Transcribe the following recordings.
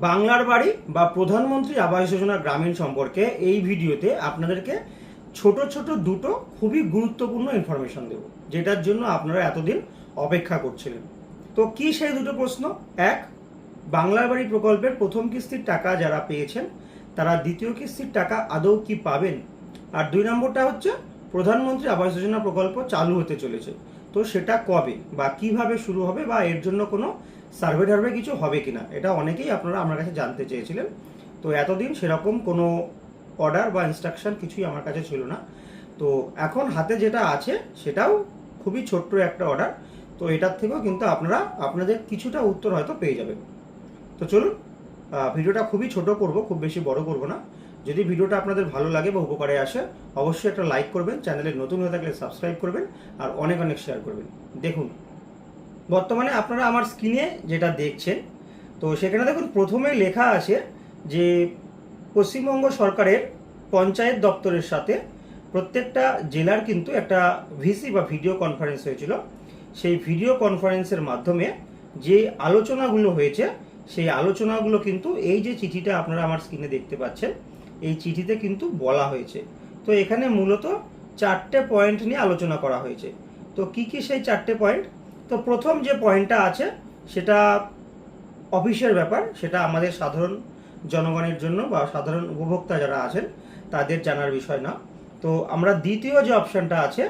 বাংলার বাড়ি বা প্রধানমন্ত্রী আবাস যোজনা গ্রামীণ সম্পর্কে এই ভিডিওতে আপনাদেরকে ছোট ছোট দুটো খুবই গুরুত্বপূর্ণ ইনফরমেশন দেব, যেটার জন্য আপনারা এতদিন অপেক্ষা করছিলেন। তো কি সেই দুটো প্রশ্ন? এক, বাংলার বাড়ি প্রকল্পের প্রথম কিস্তির টাকা যারা পেয়েছেন তারা দ্বিতীয় কিস্তির টাকা আদৌ কি পাবেন? আর দুই নম্বরটা হচ্ছে প্রধানমন্ত্রী আবাস যোজনা প্রকল্প চালু হতে চলেছে, তো সেটা কবে বা কিভাবে শুরু হবে বা এর জন্য কোনো সার্ভে টার্ভে কিছু হবে কিনা, এটা অনেকেই আপনারা আমার কাছে জানতে চেয়েছিলেন। তো এতদিন সেরকম কোনো অর্ডার বা ইনস্ট্রাকশন কিছুই আমার কাছে ছিল না। তো এখন হাতে যেটা আছে সেটাও খুবই ছোট্ট একটা অর্ডার, তো এটার থেকেও কিন্তু আপনারা আপনাদের কিছুটা উত্তর হয়তো পেয়ে যাবেন। তো চলুন, ভিডিওটা খুবই ছোট করব, খুব বেশি বড় করব না। যদি ভিডিওটা আপনাদের ভালো লাগে বা উপকারে আসে অবশ্যই একটা লাইক করবেন, চ্যানেলে নতুন হয়ে থাকলে সাবস্ক্রাইব করবেন আর অনেক অনেক শেয়ার করবেন। দেখুন, বর্তমানে আপনারা আমার স্ক্রিনে যেটা দেখছেন, তো সেখানে দেখুন প্রথমেই লেখা আছে যে পশ্চিমবঙ্গ সরকারের পঞ্চায়েত দপ্তরের সাথে প্রত্যেকটা জেলার কিন্তু একটা ভিসি বা ভিডিও কনফারেন্স হয়েছিল। সেই ভিডিও কনফারেন্সের মাধ্যমে যে আলোচনাগুলো হয়েছে সেই আলোচনাগুলো কিন্তু এই যে চিঠিটা আপনারা আমার স্ক্রিনে দেখতে পাচ্ছেন এই চিঠিতে কিন্তু বলা হয়েছে। তো এখানে মূলত 4টে পয়েন্ট নিয়ে আলোচনা করা হয়েছে। তো কি কি সেই 4টে পয়েন্ট? তো প্রথম যে পয়েন্টটা আছে সেটা অফিসের ব্যাপার, সেটা আমাদের সাধারণ জনগণের জন্য বা সাধারণ উপভোক্তা যারা আছেন তাদের জানার বিষয় না। তো আমরা দ্বিতীয় যে অপশানটা আছে,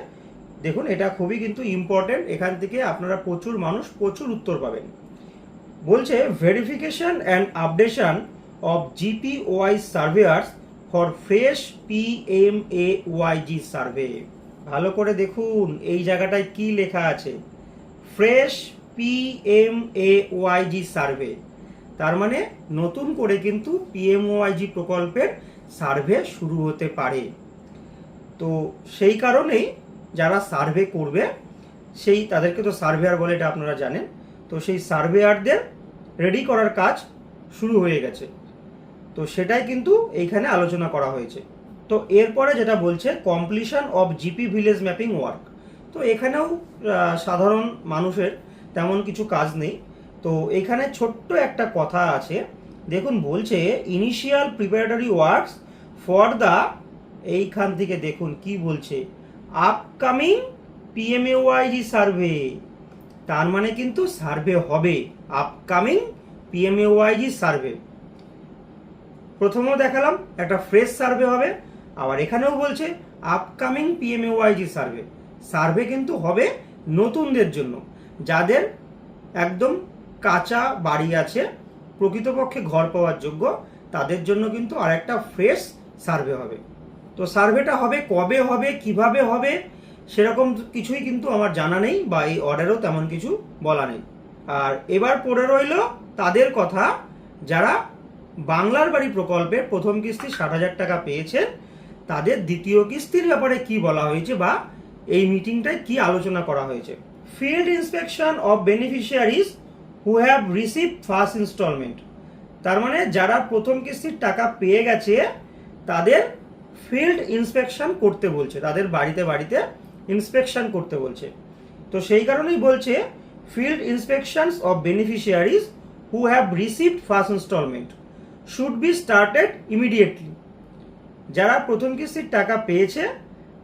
দেখুন এটা খুবই কিন্তু ইম্পর্টেন্ট, এখান থেকে আপনারা প্রচুর মানুষ প্রচুর উত্তর পাবেন। বলছে verification and updation of GPOI surveyors for fresh PMAYG survey. ভালো করে দেখুন এই জায়গাটায় কি লেখা আছে, ফ্রেশ পিএমএওয়াইজি সার্ভে। তার মানে নতুন করে কিন্তু পিএমওয়াইজি প্রকল্পের সার্ভে শুরু হতে পারে। তো সেই কারণেই যারা সার্ভে করবে সেই তাদেরকে তো সার্ভেয়ার বলে, এটা আপনারা জানেন। তো সেই সার্ভেয়ারদের রেডি করার কাজ শুরু হয়ে গেছে, তো সেটাই কিন্তু এইখানে আলোচনা করা হয়েছে। তো এরপরে যেটা বলছে completion of GP village mapping work. তো এখানেও সাধারণ মানুষের তেমন কিছু কাজ নেই। তো এখানে ছোট্ট একটা কথা আছে, দেখুন বলছে initial preparatory works for the, এইখান থেকে দেখুন কি বলছে, আপকামিং পিএমএওয়াইজি সার্ভে। তার মানে কিন্তু সার্ভে হবে, আপকামিং পিএমএওয়াইজি সার্ভে। প্রথমেও দেখালাম একটা ফ্রেশ সার্ভে হবে, আবার এখানেও বলছে আপকামিং পিএমএওয়াইজি সার্ভে। সার্ভে কিন্তু হবে নতুনদের জন্য, যাদের একদম কাঁচা বাড়ি আছে, প্রকৃতপক্ষে ঘর পাওয়ার যোগ্য, তাদের জন্য কিন্তু আরেকটা ফ্রেশ সার্ভে হবে। তো সার্ভেটা হবে কবে হবে কিভাবে হবে সেরকম কিছুই কিন্তু আমার জানা নেই, বা এই অর্ডারও তেমন কিছু বলা নেই। আর এবার পড়ে রইল তাদের কথা যারা বাংলার বাড়ি প্রকল্পে প্রথম কিস্তি 60,000 টাকা পেয়েছেন, তাদের দ্বিতীয় কিস্তির ব্যাপারে কি বলা হয়েছে বা এই মিটিংটায় কি আলোচনা করা হয়েছে। Field inspection of beneficiaries who have receive first instalment. তার মানে যারা প্রথম কিস্তির টাকা পেয়ে গেছে তাদের ফিল্ড ইন্সপেকশন করতে বলছে, তাদের বাড়িতে বাড়িতে ইন্সপেকশন করতে বলছে। তো সেই কারণেই বলছে field inspections of beneficiaries who have received first instalment should be started immediately. যারা প্রথম কিস্তির টাকা পেয়েছে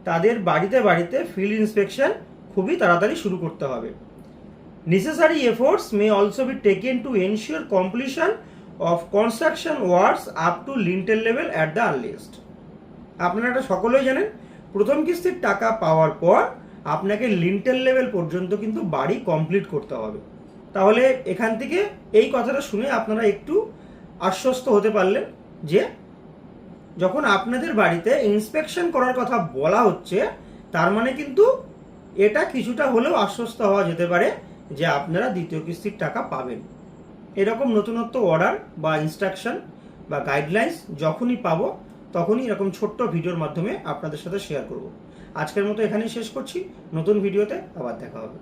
তাদের বাড়িতে বাড়িতে ফিল্ড ইন্সপেকশন খুবই তাড়াতাড়ি শুরু করতে হবে। Necessary efforts may also be taken to ensure completion of construction works up to lintel level at the earliest. আপনারা এটা সকলেই জানেন, প্রথম কিস্তির টাকা পাওয়ার পর আপনাকে লিন্টেল লেভেল পর্যন্ত কিন্তু বাড়ি কমপ্লিট করতে হবে। তাহলে এখান থেকে এই কথাটা শুনে আপনারা একটু আশ্বস্ত হতে পারলেন যে যখন আপনাদের বাড়িতে ইন্সপেকশন করার কথা বলা হচ্ছে তার মানে কিন্তু এটা কিছুটা হলেও আশ্বস্ত হওয়া যেতে পারে যে আপনারা দ্বিতীয় কিস্তির টাকা পাবেন। এরকম নতুনত্ব অর্ডার বা ইনস্ট্রাকশন বা গাইডলাইন্স যখনই পাবো তখনই এরকম ছোট্ট ভিডিওর মাধ্যমে আপনাদের সাথে শেয়ার করব। আজকের মতো এখানেই শেষ করছি, নতুন ভিডিওতে আবার দেখা হবে।